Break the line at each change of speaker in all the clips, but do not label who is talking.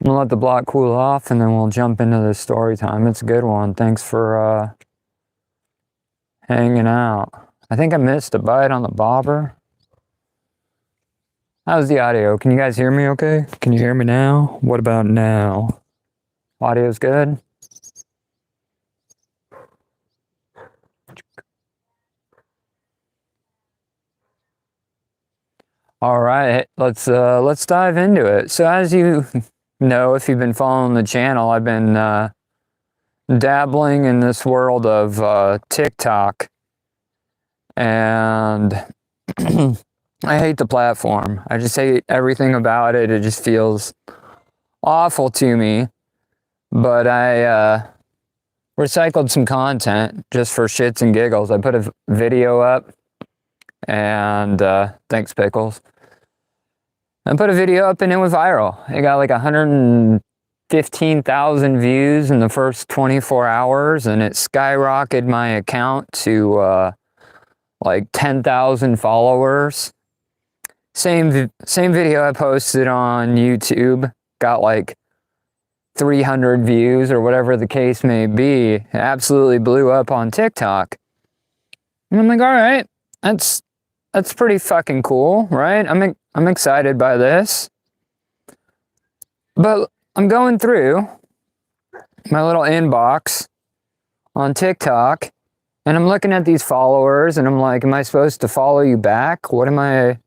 gonna let the block cool off and then we'll jump into the story time. It's a good one. Thanks for hanging out. I think I missed a bite on the bobber. How's the audio? Can you guys hear me okay? Can you hear me now? What about now? Audio's good? All right, let's dive into it. So as you know, if you've been following the channel, I've been dabbling in this world of TikTok, and I hate the platform. I just hate everything about it. It just feels awful to me. But I recycled some content just for shits and giggles. I put a video up, and thanks, Pickles. I put a video up and it went viral. It got like 115,000 views in the first 24 hours, and it skyrocketed my account to like 10,000 followers. Same video I posted on YouTube got like 300 views or whatever the case may be. It absolutely blew up on TikTok. And I'm like, all right, that's pretty fucking cool, right? I'm excited by this. But I'm going through my little inbox on TikTok, and I'm looking at these followers, and I'm like, am I supposed to follow you back? What are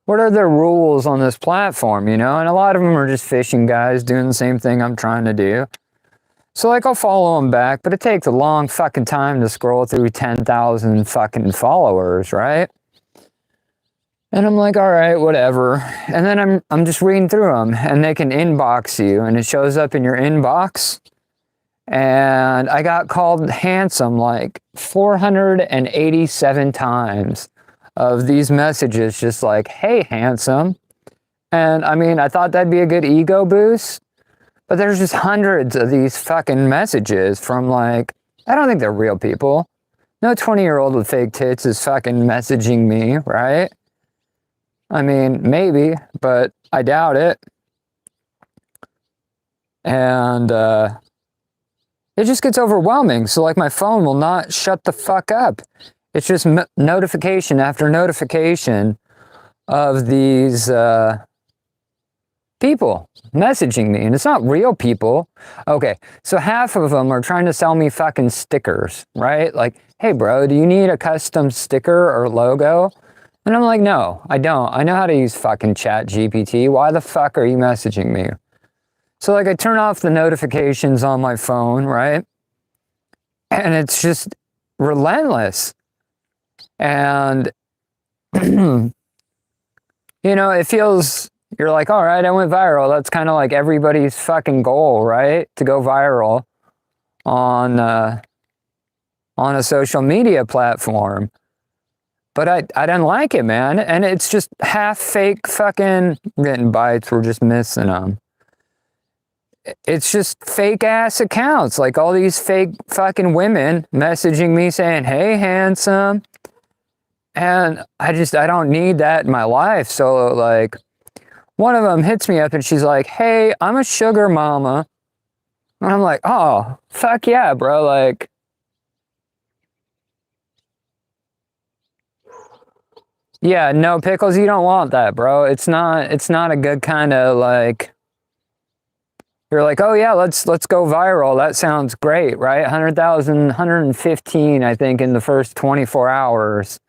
the rules on this platform, you know? And a lot of them are just fishing guys doing the same thing I'm trying to do. So like, I'll follow them back, but it takes a long fucking time to scroll through 10,000 fucking followers, right? And I'm like, all right, whatever. And then I'm just reading through them, and they can inbox you, and it shows up in your inbox. And I got called handsome like 487 times of these messages, just like, hey, handsome. And I mean, I thought that'd be a good ego boost, but there's just hundreds of these fucking messages from like, I don't think they're real people. No 20-year-old with fake tits is fucking messaging me, right? I mean, maybe, but I doubt it. And it just gets overwhelming. So like, my phone will not shut the fuck up. It's just notification after notification of these people messaging me, and it's not real people. Okay, so half of them are trying to sell me fucking stickers, right? Like, hey bro, do you need a custom sticker or logo? And I'm like, no, I don't. I know how to use fucking ChatGPT. Why the fuck are you messaging me? So like, I turn off the notifications on my phone, right? And it's just relentless. And, you know, it feels, you're like, all right, I went viral. That's kind of like everybody's fucking goal, right? To go viral on a social media platform. But I didn't like it, man. And it's just half fake fucking, I'm getting bites, we're just missing them. It's just fake ass accounts. Like all these fake fucking women messaging me saying, hey, handsome. And I don't need that in my life. So like, one of them hits me up and she's like, hey, I'm a sugar mama. And I'm like, oh, fuck yeah, bro. Like, yeah, no, Pickles, you don't want that, bro. It's not a good kind of like, you're like, oh yeah, let's go viral. That sounds great, right? 100,000, 115, I think, in the first 24 hours.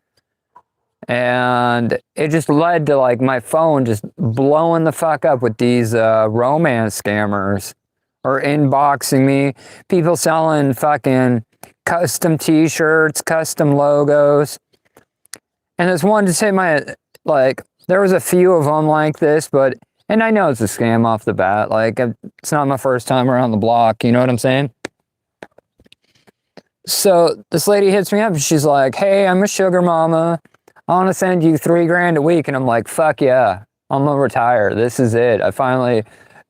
And it just led to like my phone just blowing the fuck up with these romance scammers, or inboxing me, people selling fucking custom t-shirts, custom logos. And this one just hit my, like, there was a few of them like this, but, and I know it's a scam off the bat. Like, it's not my first time around the block, you know what I'm saying? So this lady hits me up and she's like, hey, I'm a sugar mama. I want to send you $3,000 a week. And I'm like, fuck yeah, I'm gonna retire. This is it. I finally,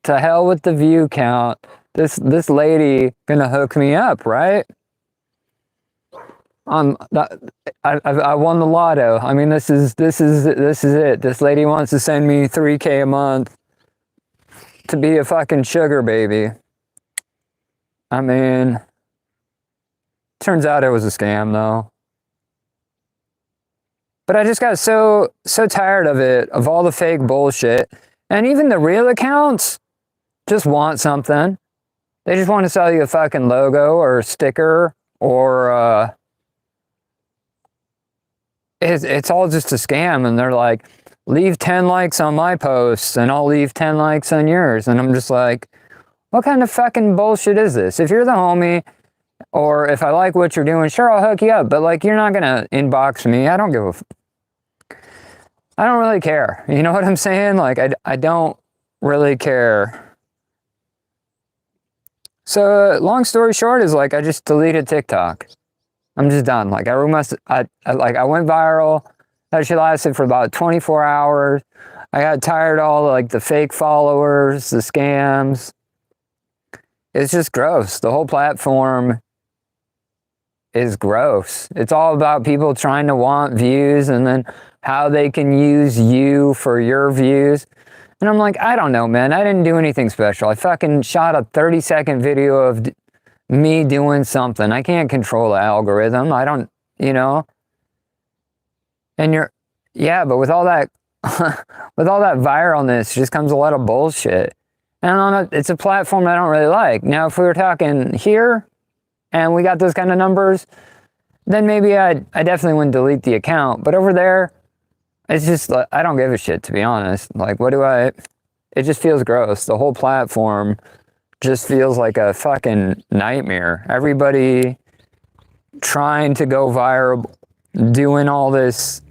to hell with the view count. This lady gonna hook me up, right? I won the lotto. I mean, this is it. This lady wants to send me $3,000 a month to be a fucking sugar baby. I mean, turns out it was a scam though. But I just got so tired of it, of all the fake bullshit. And even the real accounts just want something. They just want to sell you a fucking logo or a sticker, or it's all just a scam. And they're like, leave 10 likes on my posts and I'll leave 10 likes on yours. And I'm just like, what kind of fucking bullshit is this? If you're the homie, or if I like what you're doing, sure, I'll hook you up. But like, you're not gonna inbox me. I don't give a I don't really care. You know what I'm saying? Like, I don't really care. So, long story short is like, I just deleted TikTok. I'm just done. Like, I went viral. That shit lasted for about 24 hours. I got tired of all like the fake followers, the scams. It's just gross. The whole platform is gross. It's all about people trying to want views and then how they can use you for your views. And I'm like, I don't know, man. I didn't do anything special. I fucking shot a 30-second video of me doing something. I can't control the algorithm. I don't, you know. And but with all that, with all that viralness, just comes a lot of bullshit. And it's a platform I don't really like. Now, if we were talking here, and we got those kind of numbers, then maybe I definitely wouldn't delete the account. But over there, it's just, I don't give a shit, to be honest. Like, it just feels gross. The whole platform just feels like a fucking nightmare. Everybody trying to go viral, doing all this.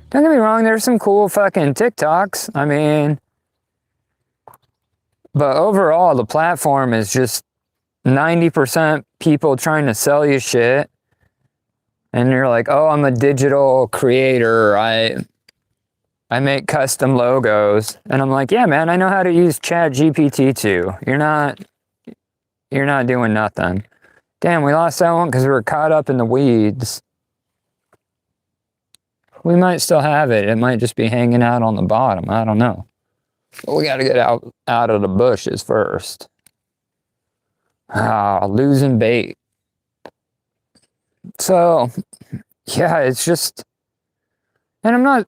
Don't get me wrong, there's some cool fucking TikToks. I mean, but overall, the platform is just 90% people trying to sell you shit. And you're like, oh, I'm a digital creator. I make custom logos. And I'm like, yeah, man, I know how to use ChatGPT too. You're not doing nothing. Damn, we lost that one because we were caught up in the weeds. We might still have it. It might just be hanging out on the bottom. I don't know. But we got to get out of the bushes first. Losing bait. So, yeah, it's just, and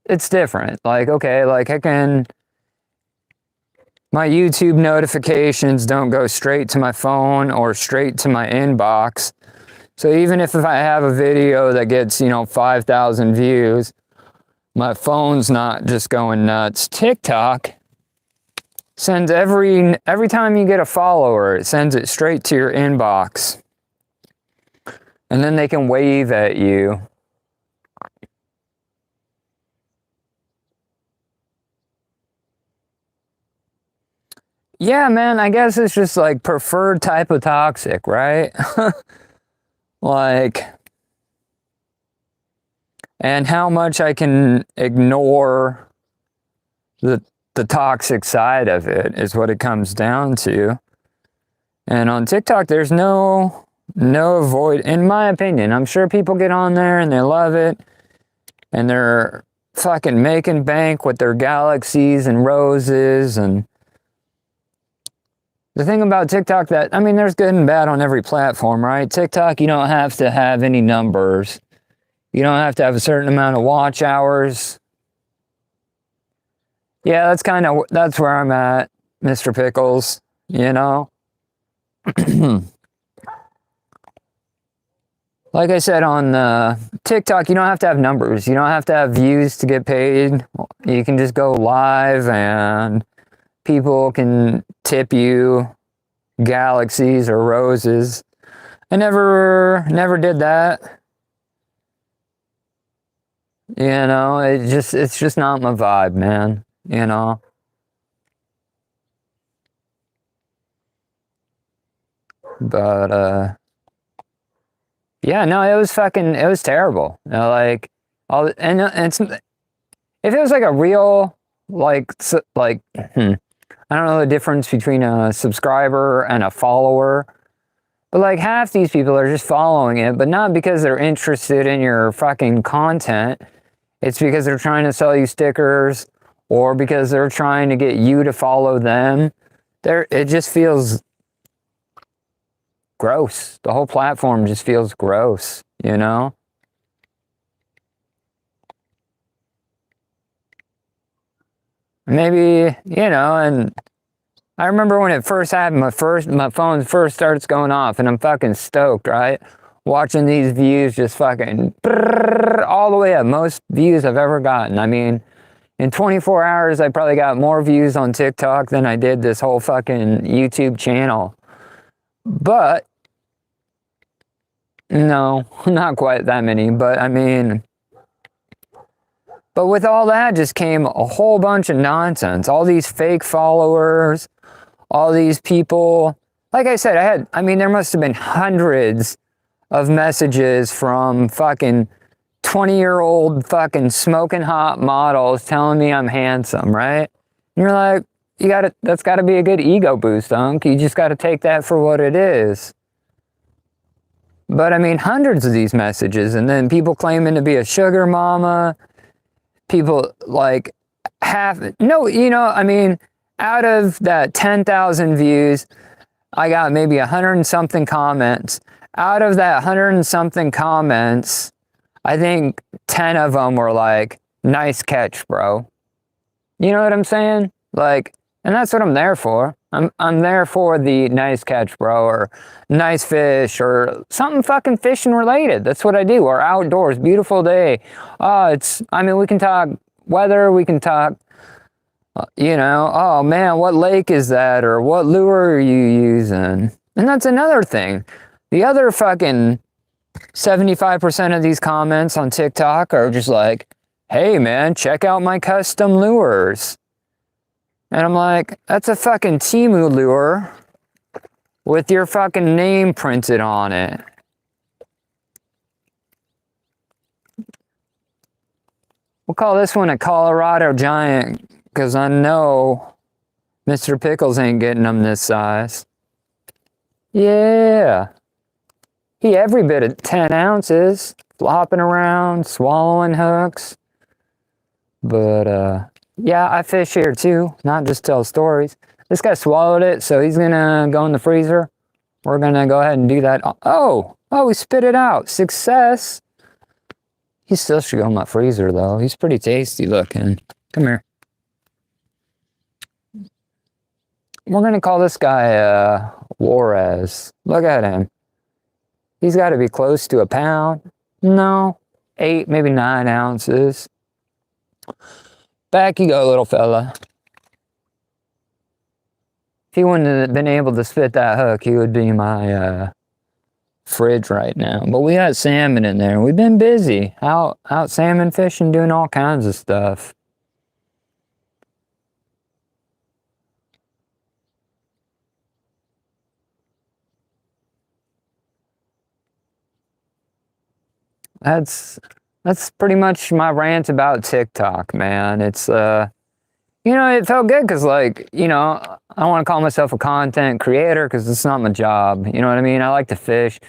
it's different. Like, okay, like my YouTube notifications don't go straight to my phone or straight to my inbox. So even if I have a video that gets, 5,000 views, my phone's not just going nuts. TikTok sends every time you get a follower, it sends it straight to your inbox. And then they can wave at you. Yeah, man, I guess it's just like preferred type of toxic, right? Like, and how much I can ignore the toxic side of it is what it comes down to. And on TikTok, there's no avoid, in my opinion. I'm sure people get on there and they love it, and they're fucking making bank with their galaxies and roses. And the thing about TikTok there's good and bad on every platform, right? TikTok, you don't have to have any numbers. You don't have to have a certain amount of watch hours. Yeah, that's where I'm at, Mr. Pickles, Like I said, on TikTok, you don't have to have numbers. You don't have to have views to get paid. You can just go live and people can tip you galaxies or roses. I never did that. It's just not my vibe, man. But yeah, no, it was terrible. If it was like a real, I don't know the difference between a subscriber and a follower, but like half these people are just following it, but not because they're interested in your fucking content. It's because they're trying to sell you stickers, or because they're trying to get you to follow them. It just feels gross. The whole platform just feels gross, you know? Maybe, you know, and I remember when it first happened, my phone first starts going off, and I'm fucking stoked, right? Watching these views just fucking all the way up. Most views I've ever gotten. I mean, in 24 hours, I probably got more views on TikTok than I did this whole fucking YouTube channel. But, no, not quite that many. But, I mean, but with all that just came a whole bunch of nonsense. All these fake followers, all these people. Like I said, there must have been hundreds of messages from fucking 20-year-old fucking smoking hot models telling me I'm handsome, right? And you're like, that's gotta be a good ego boost, Unc. You just gotta take that for what it is. But I mean, hundreds of these messages, and then people claiming to be a sugar mama, people like out of that 10,000 views, I got maybe 100 and something comments. Out of that 100 and something comments, I think 10 of them were like, nice catch, bro. You know what I'm saying? Like, and that's what I'm there for. I'm there for the nice catch, bro, or nice fish, or something fucking fishing related. That's what I do. Or outdoors, beautiful day. We can talk weather, we can talk, oh man, what lake is that? Or what lure are you using? And that's another thing. The other fucking 75% of these comments on TikTok are just like, hey man, check out my custom lures. And I'm like, that's a fucking Temu lure with your fucking name printed on it. We'll call this one a Colorado Giant, because I know Mr. Pickles ain't getting them this size. Yeah. He every bit of 10 ounces, flopping around, swallowing hooks. But, yeah, I fish here too, not just tell stories. This guy swallowed it, so he's gonna go in the freezer. We're gonna go ahead and do that. Oh, he spit it out. Success. He still should go in my freezer, though. He's pretty tasty looking. Come here. We're gonna call this guy, Juarez. Look at him. He's got to be close to a pound. No, 8, maybe 9 ounces. Back you go, little fella. If he wouldn't have been able to spit that hook, he would be in my fridge right now. But we got salmon in there. We've been busy out salmon fishing, doing all kinds of stuff. That's pretty much my rant about TikTok, man. It's, it felt good because, like, I don't want to call myself a content creator because it's not my job. You know what I mean? I like to fish.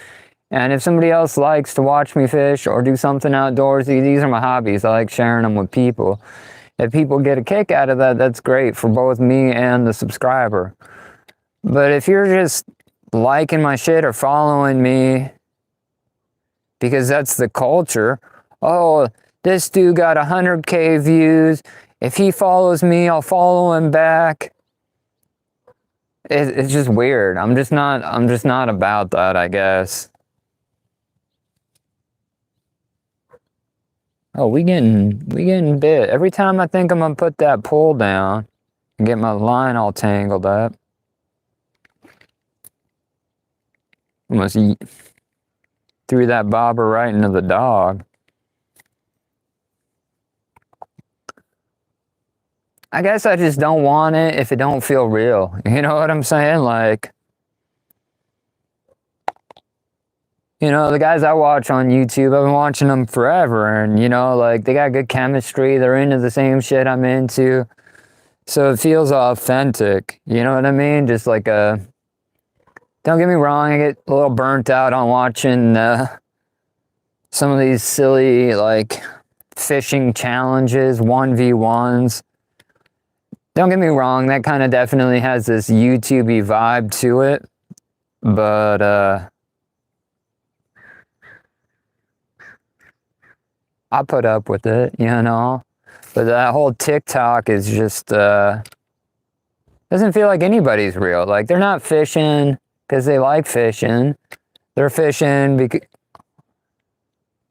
And if somebody else likes to watch me fish or do something outdoorsy, these are my hobbies. I like sharing them with people. If people get a kick out of that, that's great for both me and the subscriber. But if you're just liking my shit or following me because that's the culture, oh, this dude got 100K views. If he follows me, I'll follow him back. It's just weird. I'm just not about that, I guess. Oh, we getting bit. Every time I think I'm gonna put that pole down and get my line all tangled up, almost threw that bobber right into the dog. I guess I just don't want it if it don't feel real. You know what I'm saying? Like, the guys I watch on YouTube, I've been watching them forever, and, like, they got good chemistry, they're into the same shit I'm into, so it feels authentic, you know what I mean? Just like don't get me wrong, I get a little burnt out on watching some of these silly, like, fishing challenges, 1v1s, Don't get me wrong, that kind of definitely has this YouTube-y vibe to it. But, I put up with it, you know? But that whole TikTok is just, doesn't feel like anybody's real. Like, they're not fishing because they like fishing. They're fishing because,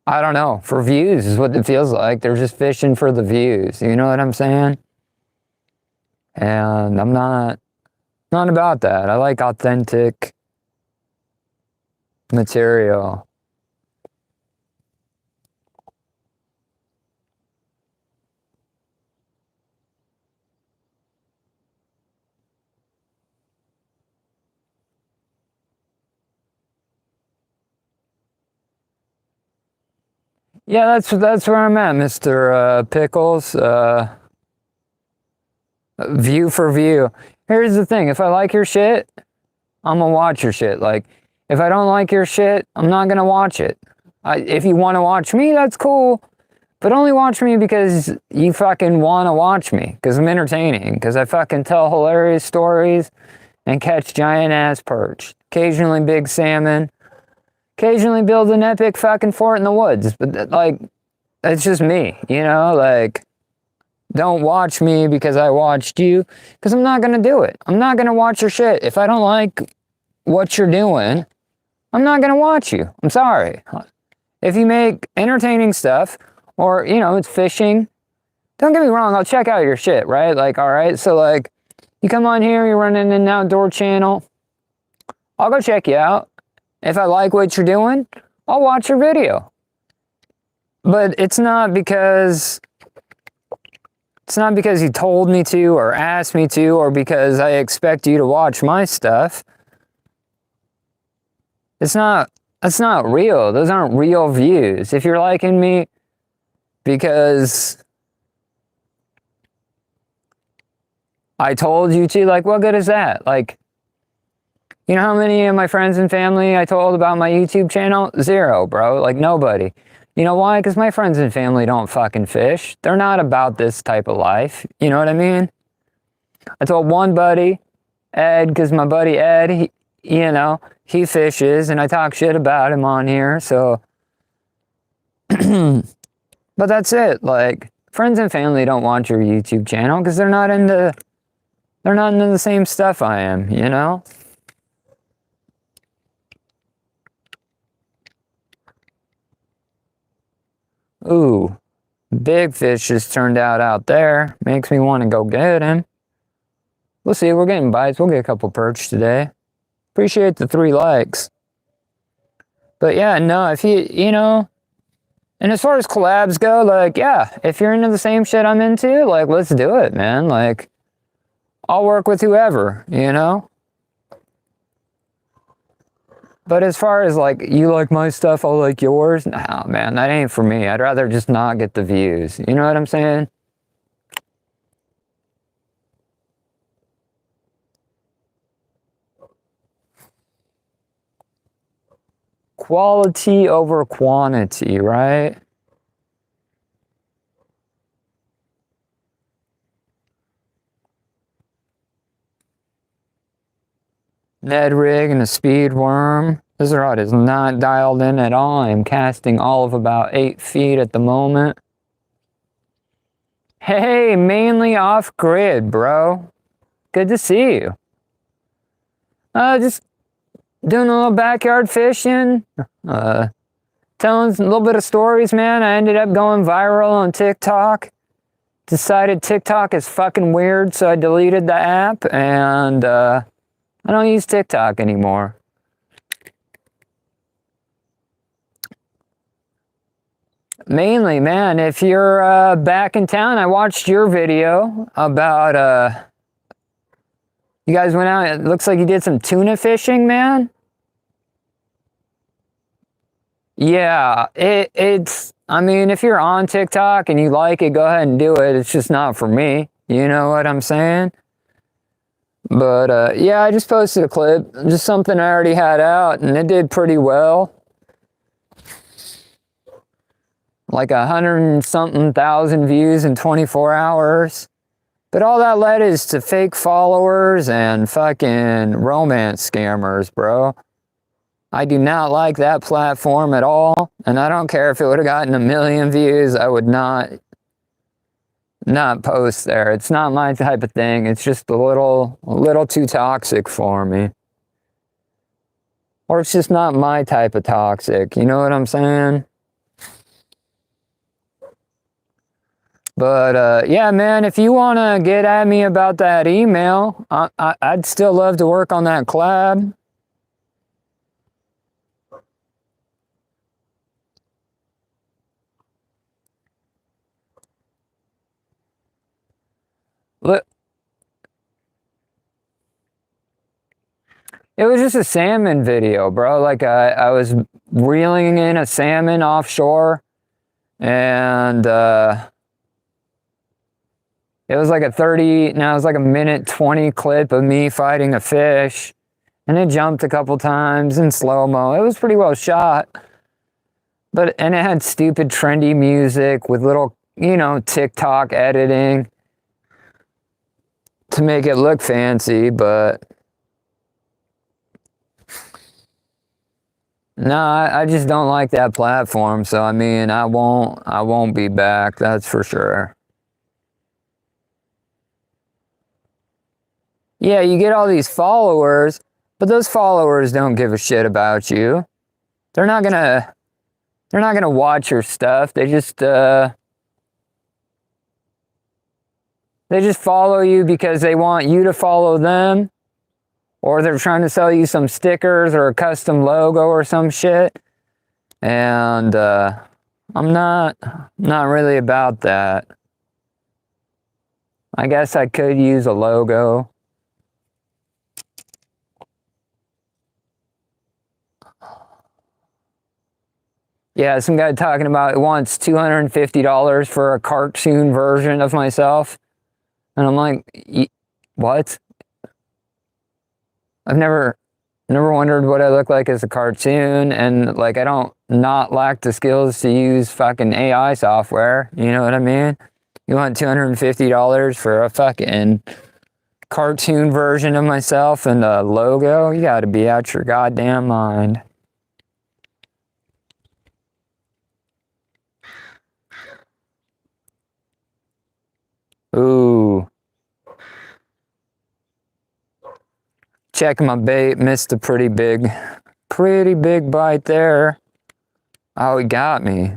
I don't know, for views is what it feels like. They're just fishing for the views. You know what I'm saying? And I'm not about that. I like authentic material. Yeah, that's where I'm at, Mr. Pickles. View for view. Here's the thing, if I like your shit, I'm gonna watch your shit. Like, if I don't like your shit, I'm not gonna watch it. If you want to watch me, that's cool. But only watch me because you fucking want to watch me. Because I'm entertaining. Because I fucking tell hilarious stories and catch giant ass perch. Occasionally big salmon. Occasionally build an epic fucking fort in the woods. But, like, that's just me, you know? Like, don't watch me because I watched you. Because I'm not going to do it. I'm not going to watch your shit. If I don't like what you're doing, I'm not going to watch you. I'm sorry. If you make entertaining stuff, or, you know, it's fishing, don't get me wrong, I'll check out your shit, right? Like, all right, so, like, you come on here, you're running an outdoor channel, I'll go check you out. If I like what you're doing, I'll watch your video. But it's not because you told me to, or asked me to, or because I expect you to watch my stuff. That's not real. Those aren't real views. If you're liking me because I told you to, like, what good is that? Like, you know how many of my friends and family I told about my YouTube channel? 0, bro. Like, nobody. You know why? Because my friends and family don't fucking fish. They're not about this type of life. You know what I mean? I told one buddy, Ed, because my buddy Ed, you know, he fishes, and I talk shit about him on here, so... But that's it. Like, friends and family don't want your YouTube channel because they're not into the same stuff I am, you know? Ooh, big fish just turned out there. Makes me want to go get him. We'll see, we're getting bites. We'll get a couple perch today. Appreciate the 3 likes. But yeah, no, if you know... And as far as collabs go, like, yeah, if you're into the same shit I'm into, like, let's do it, man. Like, I'll work with whoever, you know? But as far as, like, you like my stuff, I'll like yours, nah, man, that ain't for me. I'd rather just not get the views. You know what I'm saying? Quality over quantity, right? Ned rig and a speed worm. This rod is not dialed in at all. I am casting all of about 8 feet at the moment. Hey, mainly off grid, bro. Good to see you. Just doing a little backyard fishing. Telling a little bit of stories, man. I ended up going viral on TikTok. Decided TikTok is fucking weird, so I deleted the app, and I don't use TikTok anymore. Mainly, man, if you're back in town, I watched your video about, you guys went out, it looks like you did some tuna fishing, man. Yeah, it's, I mean, if you're on TikTok and you like it, go ahead and do it. It's just not for me. You know what I'm saying? But, yeah, I just posted a clip. Just something I already had out, and it did pretty well. Like 100 and something thousand views in 24 hours. But all that led is to fake followers and fucking romance scammers, bro. I do not like that platform at all. And I don't care if it would have gotten 1 million views. I would not post there. It's not my type of thing. It's just a little too toxic for me. Or it's just not my type of toxic. You know what I'm saying? But, yeah, man, if you want to get at me about that email, I'd still love to work on that collab. Look, it was just a salmon video, bro. Like, I was reeling in a salmon offshore, and, it was like a minute 20 clip of me fighting a fish, and it jumped a couple times in slow-mo. It was pretty well shot, and it had stupid trendy music with little, you know, TikTok editing to make it look fancy, but no, I just don't like that platform. So I mean, I won't be back, that's for sure. Yeah, you get all these followers, but those followers don't give a shit about you. They're not gonna watch your stuff. They just follow you because they want you to follow them, or they're trying to sell you some stickers or a custom logo or some shit. And I'm not really about that. I guess I could use a logo. Yeah, some guy talking about wants $250 for a cartoon version of myself. And I'm like, what? I've never wondered what I look like as a cartoon, and like I don't not lack the skills to use fucking AI software. You know what I mean? You want $250 for a fucking cartoon version of myself and a logo? You gotta be out your goddamn mind. Ooh. Checking my bait, missed a pretty big bite there. Oh, he got me.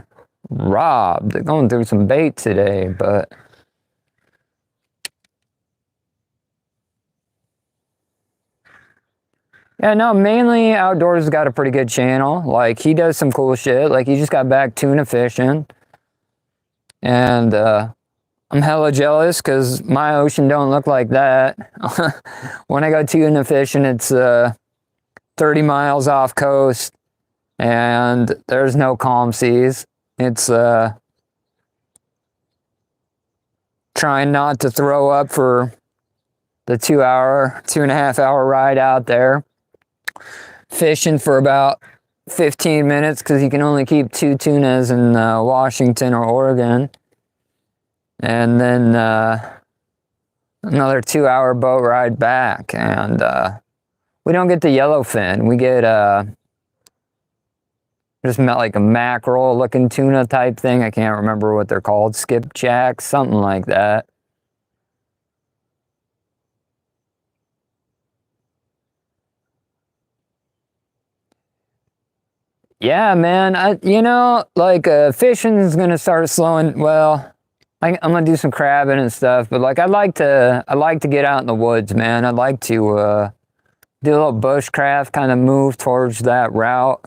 Robbed. Going through some bait today, but yeah, no, mainly Outdoors got a pretty good channel. Like, he does some cool shit. Like, he just got back tuna fishing. And, I'm hella jealous because my ocean don't look like that. When I go tuna fishing, it's 30 miles off coast, and there's no calm seas. It's trying not to throw up for the 2.5 hour ride out there. Fishing for about 15 minutes because you can only keep 2 tunas in Washington or Oregon. And then another 2-hour boat ride back, and we don't get the yellowfin. We get just met like a mackerel looking tuna type thing. I can't remember what they're called. Skipjacks, something like that. Yeah, man. You know, like fishing is gonna start slowing. Well, I'm gonna do some crabbing and stuff, but like I like to get out in the woods, man. I'd like to do a little bushcraft, kind of move towards that route,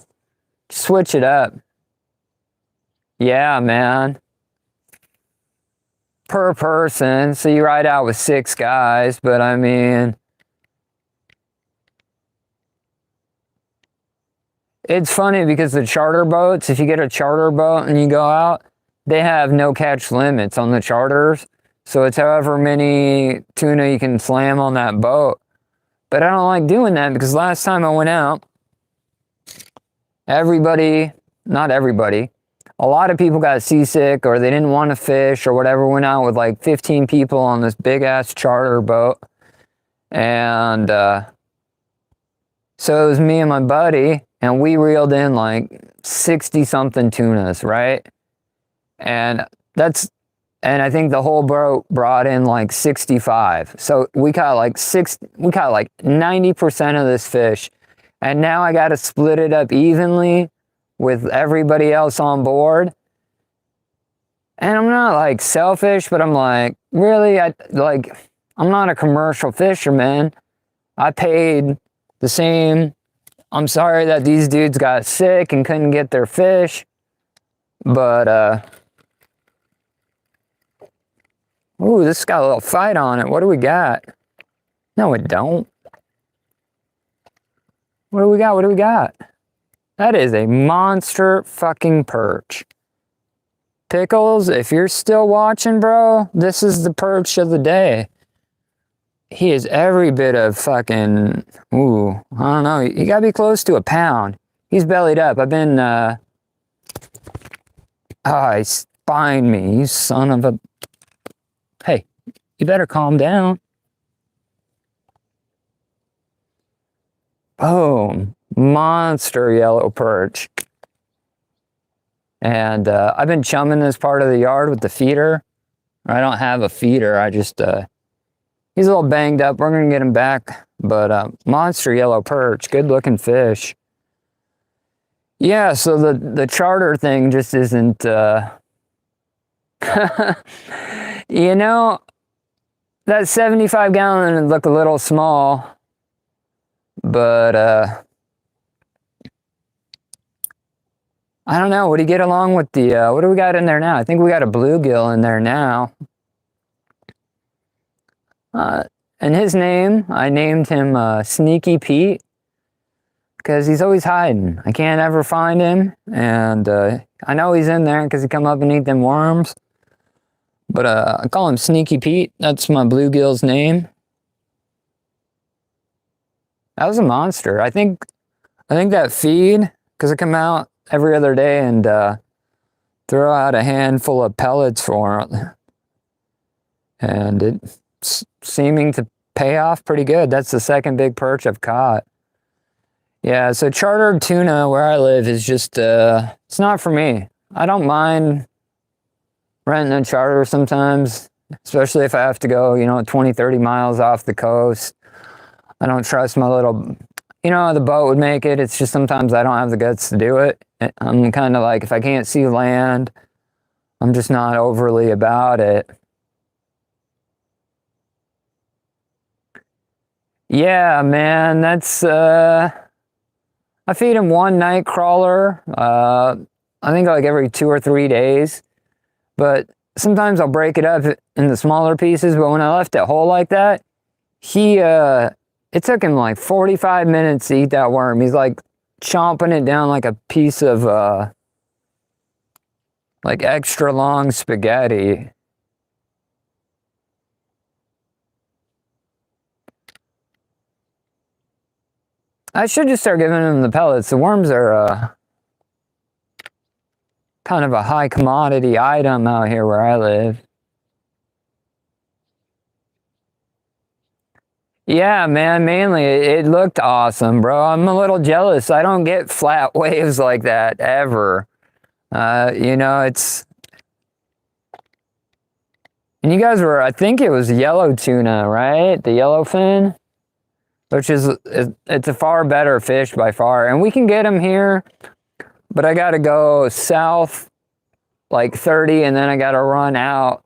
switch it up. Yeah, man. Per person, so you ride out with 6 guys, but I mean, it's funny because the charter boats, if you get a charter boat and you go out, they have no catch limits on the charters. So it's however many tuna you can slam on that boat. But I don't like doing that because last time I went out, not everybody, a lot of people got seasick or they didn't want to fish or whatever, went out with like 15 people on this big ass charter boat. And so it was me and my buddy, and we reeled in like 60 something tunas, right? And I think the whole boat brought in like 65. So we caught like 90% of this fish. And now I got to split it up evenly with everybody else on board. And I'm not like selfish, but I'm like, really? I'm not a commercial fisherman. I paid the same. I'm sorry that these dudes got sick and couldn't get their fish. But, ooh, this got a little fight on it. What do we got? No, it don't. What do we got? What do we got? That is a monster fucking perch. Pickles, if you're still watching, bro, this is the perch of the day. He is every bit of fucking, ooh, I don't know. You gotta be close to a pound. He's bellied up. I've been, he spined me, you son of a, hey, you better calm down. Boom, monster yellow perch. And I've been chumming this part of the yard with the feeder. I don't have a feeder, I just, he's a little banged up. We're gonna get him back, but monster yellow perch, good looking fish. Yeah, so the charter thing just isn't, you know, that 75 gallon would look a little small, but I don't know. What do you get along with the, what do we got in there now? I think we got a bluegill in there now. And his name, I named him Sneaky Pete because he's always hiding. I can't ever find him, and I know he's in there because he come up and eat them worms. But I call him Sneaky Pete. That's my bluegill's name. That was a monster. I think that feed, because I come out every other day and throw out a handful of pellets for it, and it's seeming to pay off pretty good. That's the second big perch I've caught. Yeah, so chartered tuna where I live is just, it's not for me. I don't mind renting a charter sometimes, especially if I have to go, 20, 30 miles off the coast. I don't trust my little, the boat would make it. It's just sometimes I don't have the guts to do it. I'm kind of like, if I can't see land, I'm just not overly about it. Yeah, man, that's, I feed him one night crawler, I think like every 2 or 3 days, but sometimes I'll break it up in the smaller pieces, but when I left it whole like that, it took him like 45 minutes to eat that worm. He's like chomping it down like a piece of, like extra long spaghetti. I should just start giving him the pellets. The worms are kind of a high commodity item out here where I live. Yeah, man, mainly it looked awesome, bro. I'm a little jealous. I don't get flat waves like that ever. It's... And you guys were, I think it was yellow tuna, right? The yellowfin? Which it's a far better fish by far. And we can get them here, but I got to go south like 30 and then I got to run out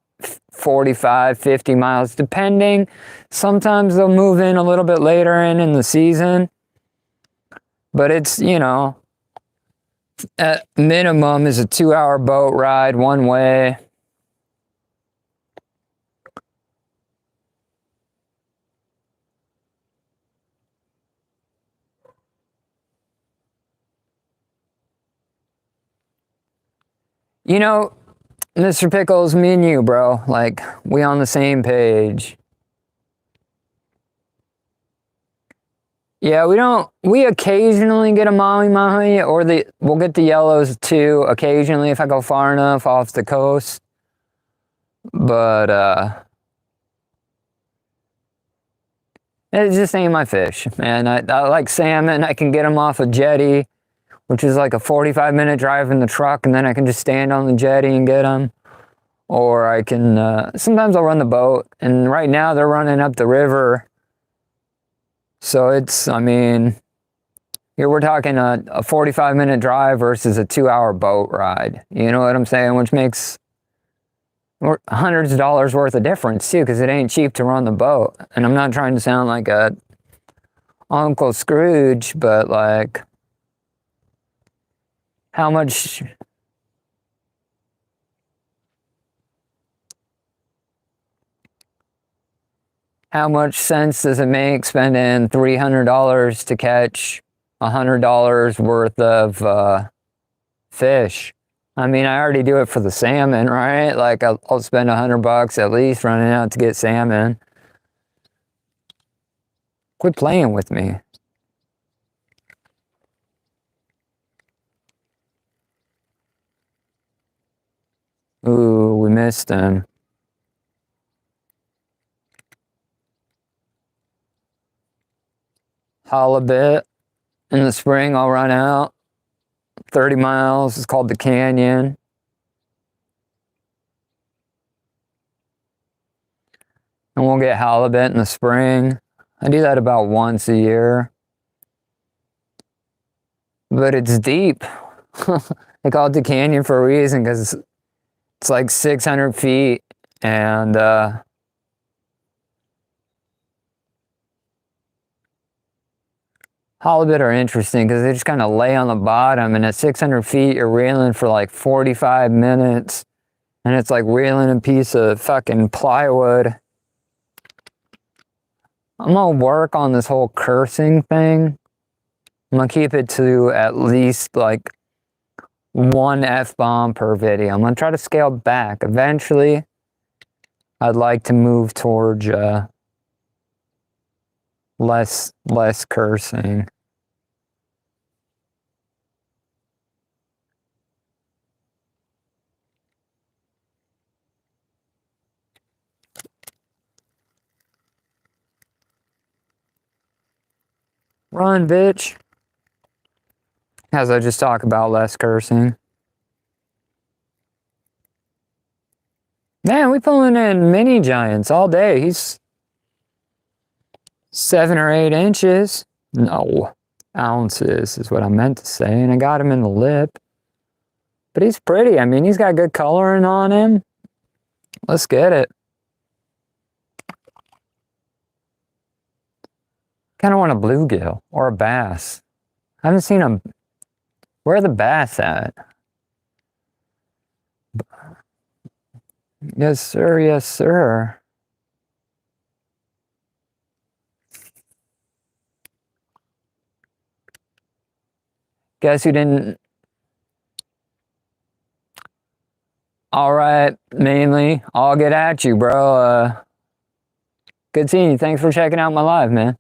45, 50 miles, depending. Sometimes they'll move in a little bit later in the season, but it's, at minimum is a 2-hour boat ride one way. Mr. Pickles, me and you, bro, like, we on the same page. Yeah, we occasionally get a mahi-mahi, or we'll get the yellows too, occasionally if I go far enough off the coast. But, it just ain't my fish, man. I like salmon. I can get them off a jetty, which is like a 45-minute drive in the truck, and then I can just stand on the jetty and get them. Or I can, sometimes I'll run the boat, and right now they're running up the river. So it's, I mean, here we're talking a 45-minute drive versus a 2-hour boat ride. You know what I'm saying? Which makes hundreds of dollars worth of difference too, because it ain't cheap to run the boat. And I'm not trying to sound like a Uncle Scrooge, but like, how much sense does it make spending $300 to catch $100 worth of fish? I mean, I already do it for the salmon, right? Like, I'll spend $100 at least running out to get salmon. Quit playing with me. Ooh, we missed him. Halibut. In the spring, I'll run out 30 miles. It's called the Canyon. And we'll get halibut in the spring. I do that about once a year. But it's deep. They call it the Canyon for a reason, because it's like 600 feet. And halibut are interesting because they just kind of lay on the bottom, and at 600 feet, you're reeling for like 45 minutes. And it's like reeling a piece of fucking plywood. I'm gonna work on this whole cursing thing. I'm gonna keep it to at least like one F-bomb per video. I'm gonna try to scale back. Eventually, I'd like to move towards less cursing. Run, bitch. As I just talk about less cursing. Man, we pulling in mini giants all day. He's 7 or 8 inches. No, ounces is what I meant to say. And I got him in the lip. But he's pretty. I mean, he's got good coloring on him. Let's get it. Kind of want a bluegill or a bass. I haven't seen them. Where are the bass at? Yes, sir. Yes, sir. Guess who didn't? All right, mainly. I'll get at you, bro. Good seeing you. Thanks for checking out my live, man.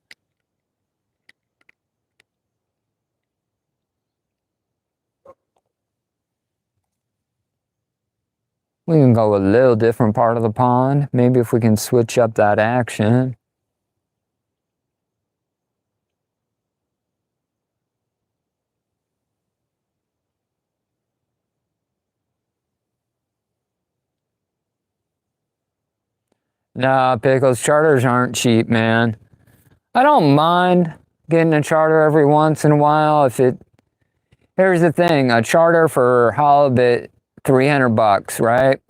We can go a little different part of the pond. Maybe if we can switch up that action. Nah, Pickles, charters aren't cheap, man. I don't mind getting a charter every once in a while if it... Here's the thing, a charter for halibut, $300, right?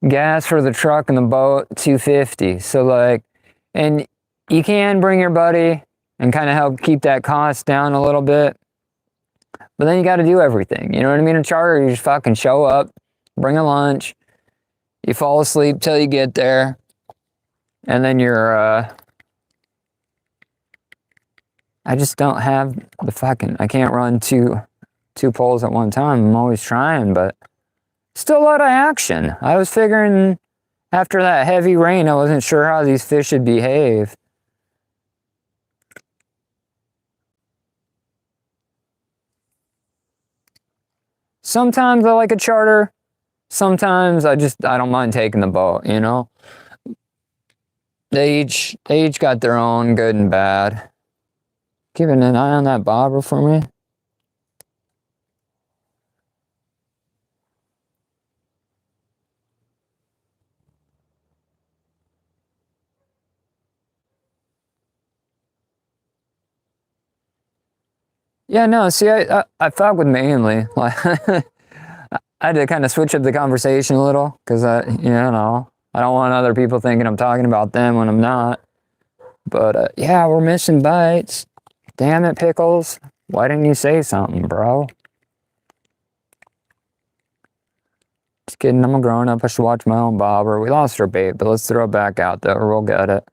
Gas for the truck and the boat, $250. So like, and you can bring your buddy and kind of help keep that cost down a little bit. But then you got to do everything. You know what I mean? A charter, you just fucking show up, bring a lunch, you fall asleep till you get there, and then you're, I just don't have the fucking, I can't run two poles at one time. I'm always trying, but still a lot of action. I was figuring after that heavy rain, I wasn't sure how these fish would behave. Sometimes I like a charter. Sometimes I don't mind taking the boat, you know? They each got their own good and bad. Keeping an eye on that bobber for me. Yeah, no, see, I fuck with mainly. Like, I had to kind of switch up the conversation a little because I don't want other people thinking I'm talking about them when I'm not. But yeah, we're missing bites. Damn it, Pickles. Why didn't you say something, bro? Just kidding, I'm a grown up. I should watch my own bobber. We lost our bait, but let's throw it back out there. We'll get it.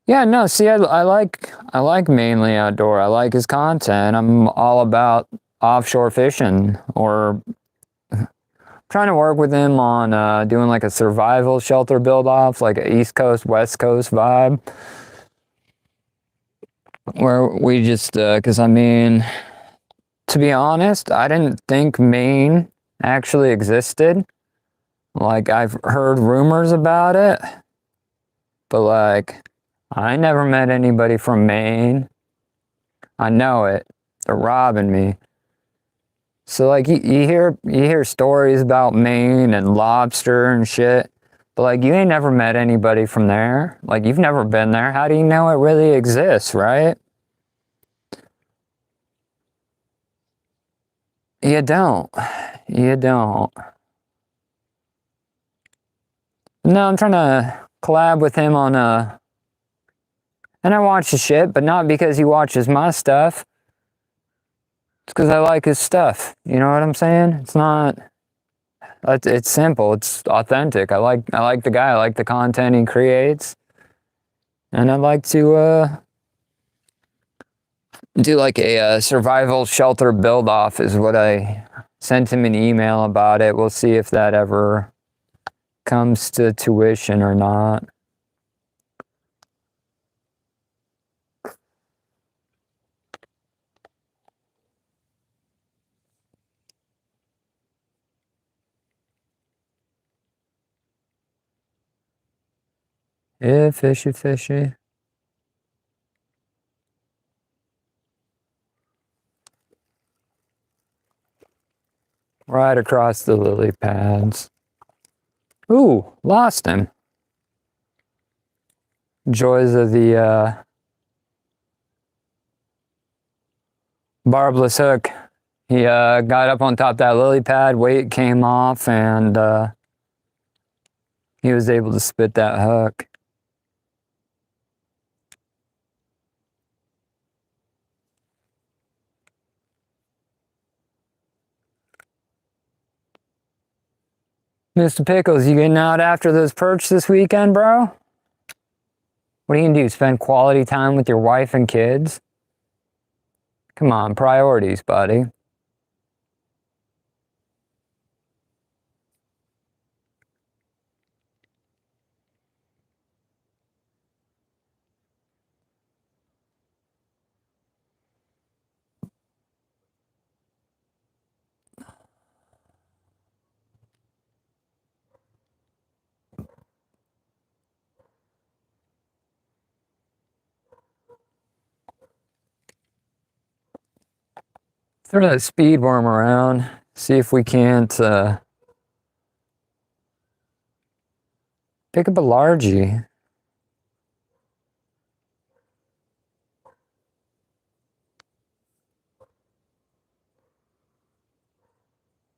Yeah, no, see, I like mainly outdoor. I like his content. I'm all about offshore fishing or trying to work with him on doing like a survival shelter build off, like an East Coast, West Coast vibe. Where we just, because I mean, to be honest, I didn't think Maine actually existed. Like, I've heard rumors about it, but like, I never met anybody from Maine. I know it. They're robbing me. So like you hear stories about Maine and lobster and shit, but like you ain't never met anybody from there. Like you've never been there. How do you know it really exists, right? You don't. You don't. No, I'm trying to collab with him on and I watch his shit, but not because he watches my stuff. It's because I like his stuff. You know what I'm saying? It's simple. It's authentic. I like the guy. I like the content he creates. And I'd like to do like a survival shelter build off is what I sent him an email about it. We'll see if that ever comes to tuition or not. Yeah, fishy, fishy. Right across the lily pads. Ooh, lost him. Joys of the barbless hook. He got up on top of that lily pad, weight came off, and he was able to spit that hook. Mr. Pickles, you getting out after those perch this weekend, bro? What are you gonna do? Spend quality time with your wife and kids? Come on, priorities, buddy. Throw that speed worm around. See if we can't pick up a largie.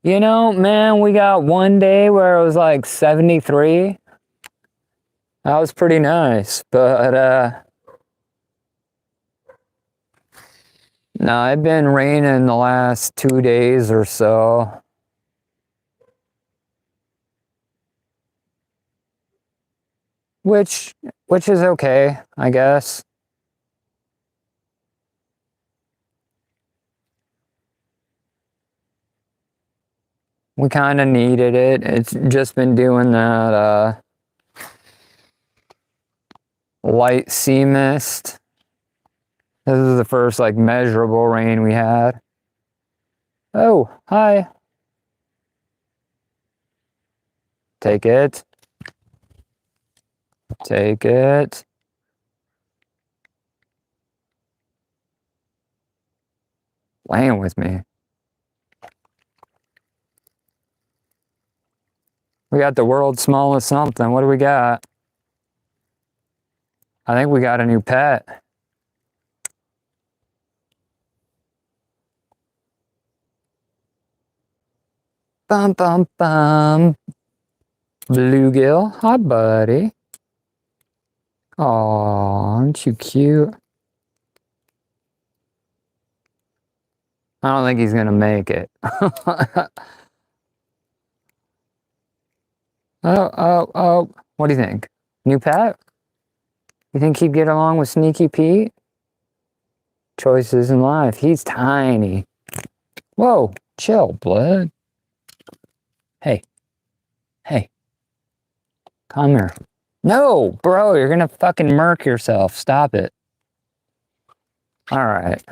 You know, man, we got one day where it was like 73. That was pretty nice, but no, it's been raining the last 2 days or so. Which is okay, I guess. We kind of needed it. It's just been doing that light sea mist. This is the first like measurable rain we had. Oh, hi. Take it. Take it. Playing with me. We got the world's smallest something. What do we got? I think we got a new pet. Bum, bum, bum. Bluegill. Hi, buddy. Aw, aren't you cute? I don't think he's gonna make it. Oh. What do you think? New pet? You think he'd get along with Sneaky Pete? Choices in life. He's tiny. Whoa, chill, blood. Hey. Come here. No, bro, you're gonna fucking murk yourself. Stop it. All right.